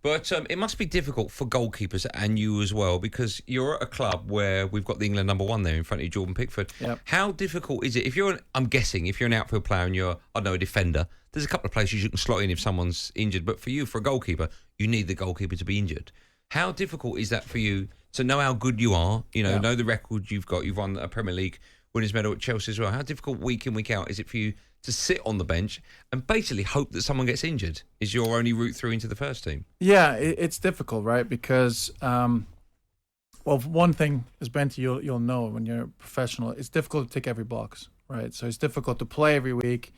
But it must be difficult for goalkeepers and you as well, because you're at a club where we've got the England number one there in front of you, Jordan Pickford. Yep. How difficult is it if I'm guessing, if you're an outfield player and you're, I don't know, a defender, there's a couple of places you can slot in if someone's injured. But for you, for a goalkeeper, you need the goalkeeper to be injured. How difficult is that for you to know how good you are? Know the record you've got. You've won a Premier League winners medal at Chelsea as well. How difficult week in, week out is it for you to sit on the bench and basically hope that someone gets injured is your only route through into the first team? Yeah, it's difficult, right? Because, one thing, as Benty, you'll know when you're a professional, it's difficult to tick every box, right? So it's difficult to play every week,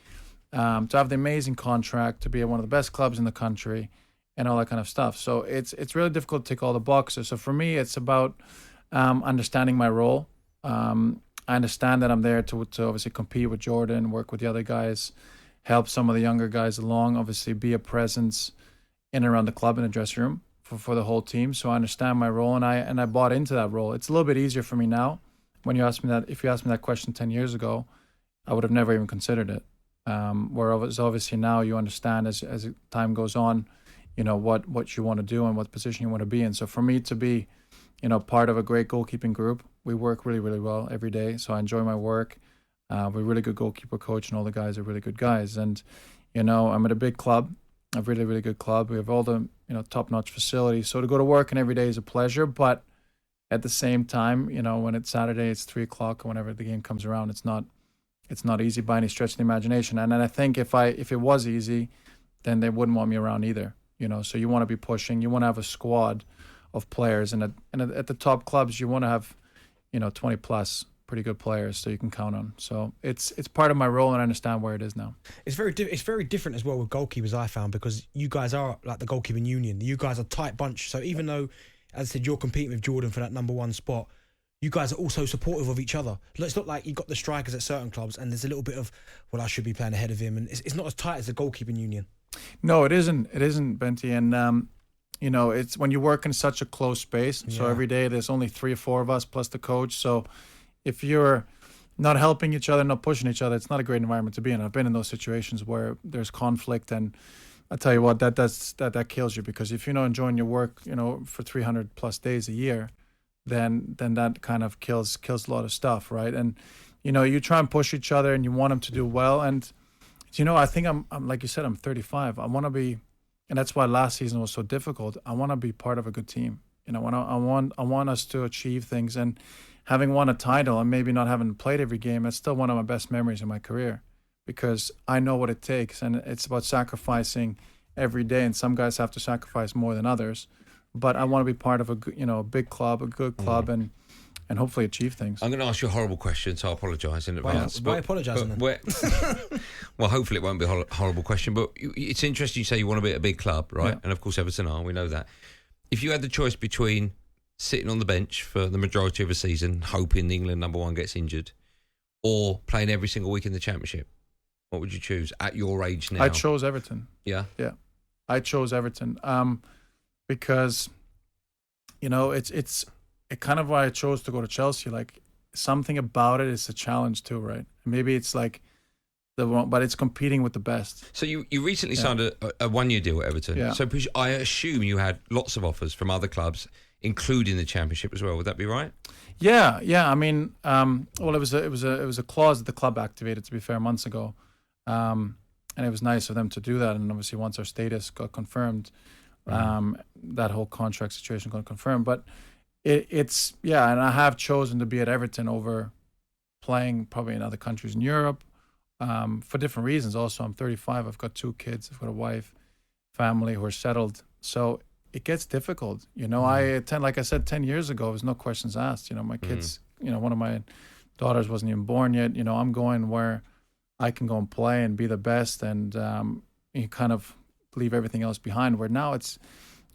to have the amazing contract, to be at one of the best clubs in the country, and all that kind of stuff. So it's really difficult to tick all the boxes. So for me, it's about understanding my role. I understand that I'm there to obviously compete with Jordan, work with the other guys, help some of the younger guys along, obviously be a presence in and around the club in the dressing room for the whole team. So I understand my role, and I bought into that role. It's a little bit easier for me now. When you asked me that, if you asked me that question 10 years ago, I would have never even considered it. Whereas obviously now you understand as time goes on, what you want to do and what position you want to be in. So for me to be, part of a great goalkeeping group, we work really, really well every day. So I enjoy my work. We're a really good goalkeeper coach, and all the guys are really good guys. And, I'm at a big club, a really, really good club. We have all the, top-notch facilities. So to go to work and every day is a pleasure. But at the same time, when it's Saturday, it's 3:00 or whenever the game comes around, it's not easy by any stretch of the imagination. And then I think if it was easy, then they wouldn't want me around either. So you want to be pushing. You want to have a squad of players, and at the top clubs, you want to have 20 plus pretty good players so you can count on. So it's part of my role, and I understand where it is now. It's very different as well with goalkeepers, I found, because you guys are like the goalkeeping union. You guys are a tight bunch. So even though, as I said, you're competing with Jordan for that number one spot, you guys are also supportive of each other. It's not like you've got the strikers at certain clubs and there's a little bit of, well, I should be playing ahead of him, and it's not as tight as the goalkeeping union. No, it isn't. It isn't, Benty. And it's when you work in such a close space. Yeah. So every day there's only 3 or 4 of us plus the coach. So if you're not helping each other, not pushing each other, it's not a great environment to be in. I've been in those situations where there's conflict, and I tell you what, that kills you, because if you're not enjoying your work, for 300 plus days a year, then that kind of kills a lot of stuff, right? And you try and push each other, and you want them to do well. And I think I'm like you said, I'm 35. I want to be. And that's why last season was so difficult. I want to be part of a good team. I want us to achieve things. And having won a title and maybe not having played every game, it's still one of my best memories in my career, because I know what it takes, and it's about sacrificing every day. And some guys have to sacrifice more than others. But I want to be part of a big club, a good club, and hopefully achieve things. I'm going to ask you a horrible question, so I apologise in advance. Why apologising then? Well, hopefully it won't be a horrible question, but it's interesting you say you want to be at a big club, right? Yeah. And of course Everton are, we know that. If you had the choice between sitting on the bench for the majority of a season, hoping the England number one gets injured, or playing every single week in the Championship, what would you choose at your age now? I chose Everton. Yeah? Yeah. I chose Everton because, it's kind of why I chose to go to Chelsea. Like, something about it is a challenge too, right? Maybe it's like but it's competing with the best. So you recently signed a 1-year deal at Everton. Yeah. So I assume you had lots of offers from other clubs, including the Championship as well. Would that be right? Yeah. I mean, it was a clause that the club activated, to be fair, months ago, and it was nice of them to do that. And obviously, once our status got confirmed, that whole contract situation got confirmed. But it's and I have chosen to be at Everton over playing probably in other countries in Europe. For different reasons. Also, I'm 35. I've got 2 kids. I've got a wife, family who are settled. So it gets difficult. Like I said, 10 years ago, there's no questions asked. My kids, one of my daughters wasn't even born yet. I'm going where I can go and play and be the best, and you kind of leave everything else behind. Where now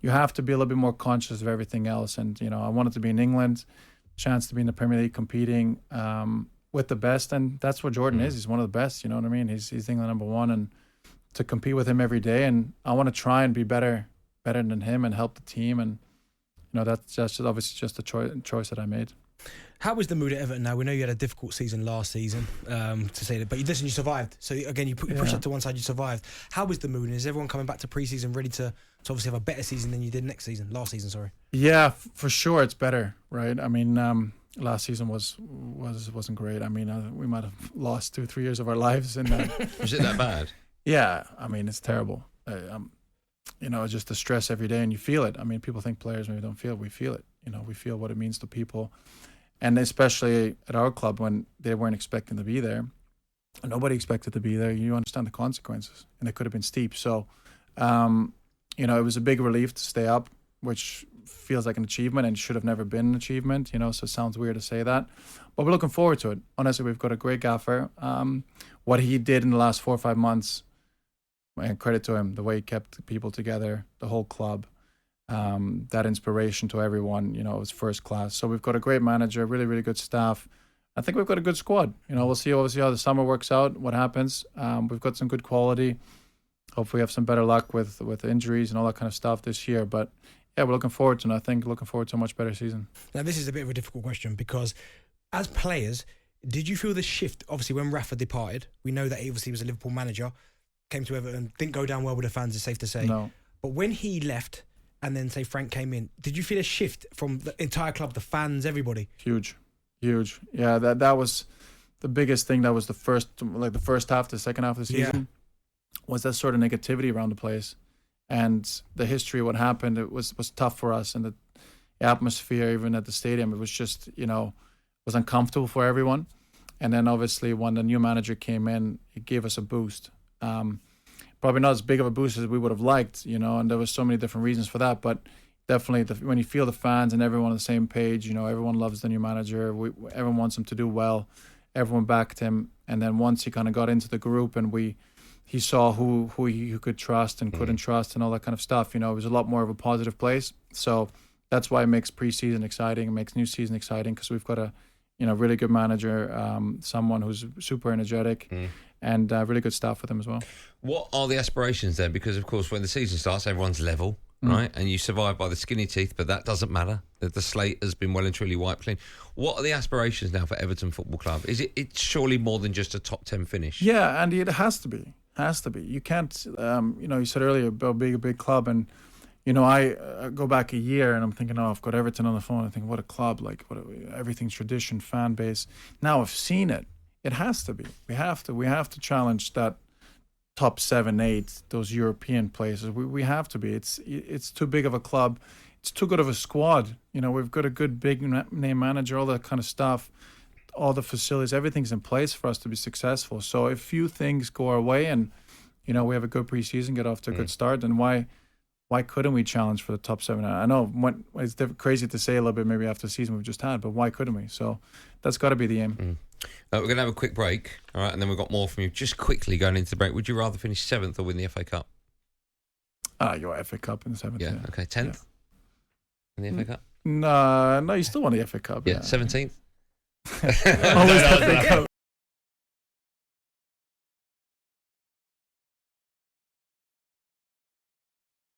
you have to be a little bit more conscious of everything else. And, I wanted to be in England, chance to be in the Premier League competing, with the best, and that's what Jordan is. He's one of the best, you know what I mean? He's England number one, and to compete with him every day, and I want to try and be better than him and help the team, and that's just obviously just a choice that I made. How was the mood at Everton now? We know you had a difficult season last season, to say that, but you survived. So again, you push it to one side, you survived. How was the mood? And is everyone coming back to pre-season ready to obviously have a better season than you did last season? Sorry. Yeah, for sure, it's better, right? I mean, last season wasn't great. I mean, we might have lost 2-3 years of our lives in that. Was it that bad? Yeah, I mean, it's terrible. Just the stress every day, and you feel it. I mean, people think players maybe don't feel it. We feel it. We feel what it means to people. And especially at our club, when they weren't expecting to be there, nobody expected to be there, you understand the consequences, and it could have been steep. So, it was a big relief to stay up, which feels like an achievement and should have never been an achievement, so it sounds weird to say that. But we're looking forward to it. Honestly, we've got a great gaffer. What he did in the last 4 or 5 months, and credit to him, the way he kept people together, the whole club. That inspiration to everyone, it was first class. So we've got a great manager, really, really good staff. I think we've got a good squad. We'll see obviously how the summer works out, what happens. We've got some good quality. Hopefully we have some better luck with injuries and all that kind of stuff this year. But yeah, we're looking forward to it. And I think looking forward to a much better season. Now, this is a bit of a difficult question because as players, did you feel the shift? Obviously, when Rafa departed, we know that he obviously was a Liverpool manager, came to Everton, didn't go down well with the fans, it's safe to say. No. But when he left, and then say Frank came in, did you feel a shift from the entire club, the fans, everybody? Huge. Yeah, that was the biggest thing. That was the first half, the second half of the season, was that sort of negativity around the place. And the history, what happened, it was tough for us. And the atmosphere, even at the stadium, it was just, was uncomfortable for everyone. And then obviously when the new manager came in, it gave us a boost. Probably not as big of a boost as we would have liked, and there was so many different reasons for that. But definitely when you feel the fans and everyone on the same page, everyone loves the new manager. Everyone wants him to do well. Everyone backed him. And then once he kind of got into the group and he saw who he could trust and couldn't trust and all that kind of stuff, it was a lot more of a positive place. So that's why it makes preseason exciting. It makes new season exciting because we've got a really good manager, someone who's super energetic. And really good staff with him as well. What are the aspirations then? Because, of course, when the season starts, everyone's level, right? And you survive by the skinny teeth, but that doesn't matter. The slate has been well and truly wiped clean. What are the aspirations now for Everton Football Club? It's surely more than just a top 10 finish? Yeah, Andy, it has to be. You can't, you said earlier about being a big club. And, I go back a year and I'm thinking, I've got Everton on the phone. I think, what a club, everything's tradition, fan base. Now I've seen it. It has to be. We have to challenge that top 7, 8, those European places. We have to be. It's too big of a club. It's too good of a squad. We've got a good big name manager, all that kind of stuff, all the facilities, everything's in place for us to be successful. So if few things go our way and, we have a good preseason, get off to a good start, then why couldn't we challenge for the top 7? I know it's crazy to say a little bit maybe after the season we've just had, but why couldn't we? So that's got to be the aim. We're going to have a quick break, all right, and then we've got more from you. Just quickly going into the break, would you rather finish 7th or win the FA Cup? Your FA Cup in the 7th. Yeah, okay. 10th in the FA Cup? No, you still want the FA Cup. Yeah, 17th? Always the FA Cup.